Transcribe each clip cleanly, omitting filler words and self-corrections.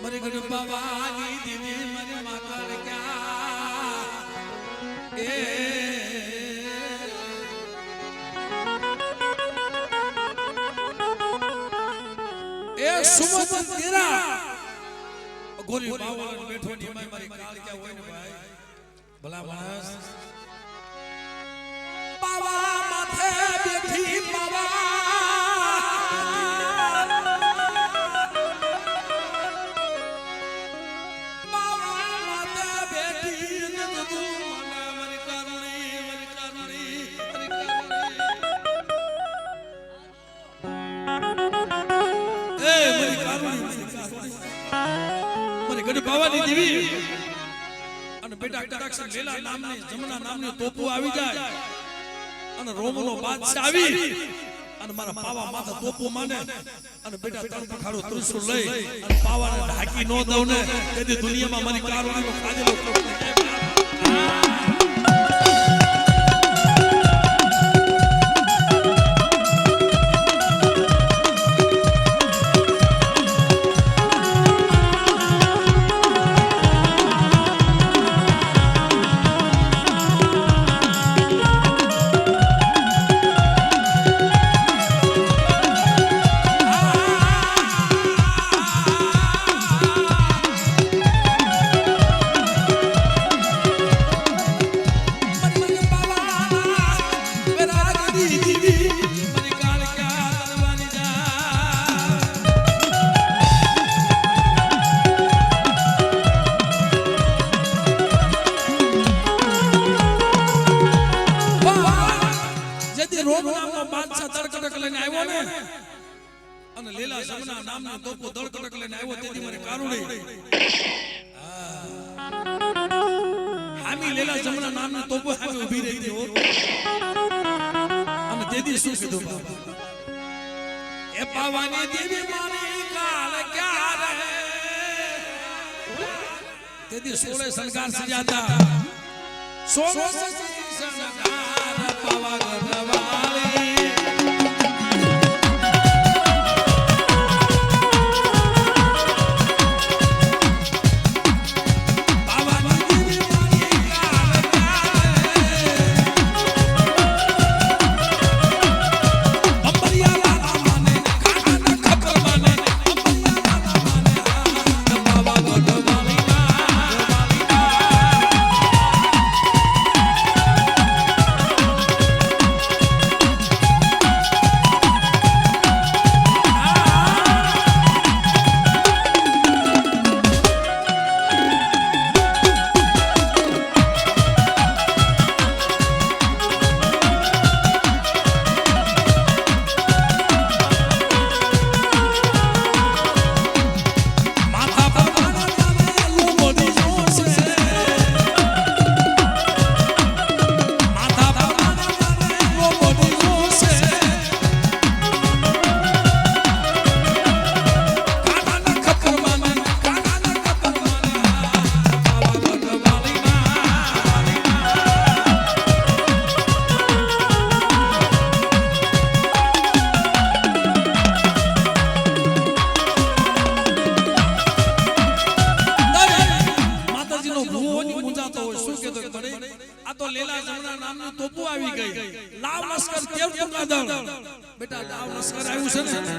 मरी गण बाबानी देवी मरी माता क्या ए सुमत तेरा गोरी बाबा बैठो नी मारी काल क्या होय ने भाई भला मानस बाबा माथे बैठी बाबा બાવાની દેવી અને બેટા કટાક્ષ લેલા નામની જમના નામની તોપો આવી જાય અને રોમનો બાદશાહ આવી અને મારા પાવા માથે તોપો માને અને બેટા ત્રણ પખાડો ત્રિશુળ લઈ અને પાવાને ઢાકી નો દઉં ને તેથી દુનિયામાં મારી કારુણીનો ખાજેલો અને લેલા સમના નામનો તોપો દળકડક લઈને આવ્યો તેથી મને કારુણી હામી લેલા સમના નામનો તોપો હામે ઊભી રહી ગયો અને તેથી શું કીધું બાબા એ પાવાની દેવી મારી કાલ ક્યારે તેથી 16 શણગાર સજાતા 16 શણગાર પાવા ગઢવાળી બેટા દાવ લશ્કર આવ્યું છે ને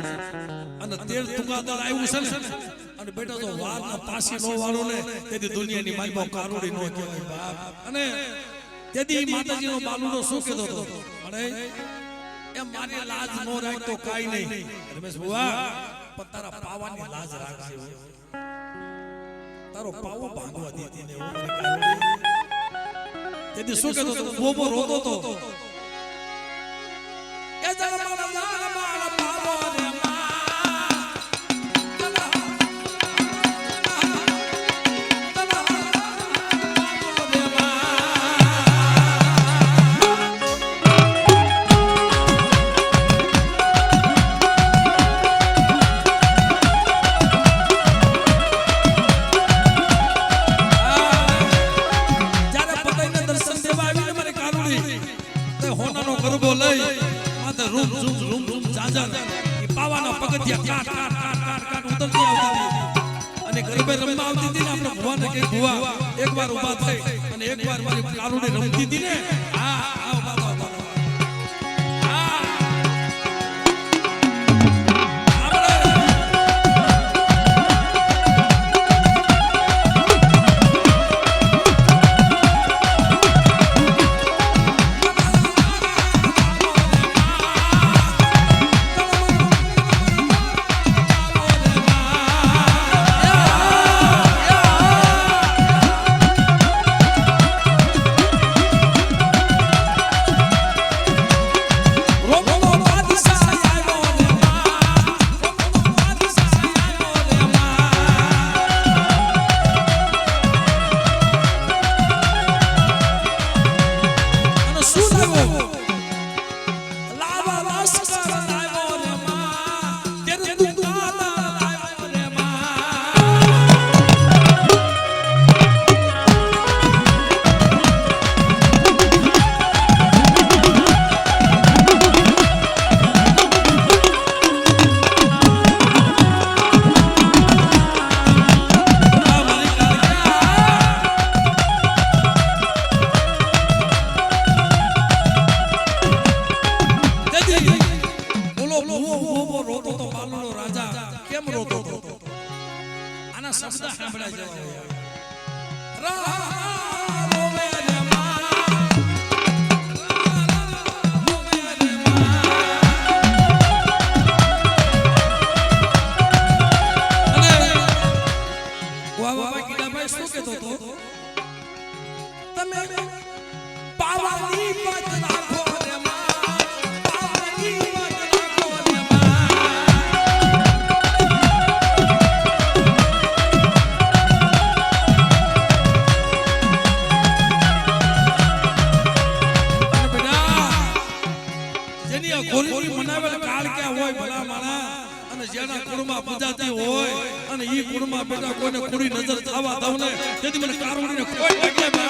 અને 13 તુગાદાર આવ્યું છે ને અને બેટા તો વારના પાસી નો વાળો ને તેથી દુનિયાની માલમાં કારુડી નો કહેવાય બાપ અને તેથી માતાજીનો બાલુનો શું કહેતો હતો મને એ મારી લાજ નો રાખ તો કાઈ નહીં રમેશ બુઆ પણ તારા પાવાની લાજ રાખજે તારો પાવો ભાંગવા દેતી ને તેથી શું કહેતો હતો બોબો રોતો હતો એ જન્મના પાવો રે રતિભાઈ રમવા આવતી હતી ને આપણે ભુવાને કે ભુવા એકવાર ઊભા થઈ અને એકવાર મારી કારુડી રમતી હતી ને હા ઊભા થાવ જેના કુળમાં પૂજાતી હોય અને ઈ કુળમાં બેટા કોઈને કુડી નજર થવા દઉં ને તેથી મને કારુડીને કોઈ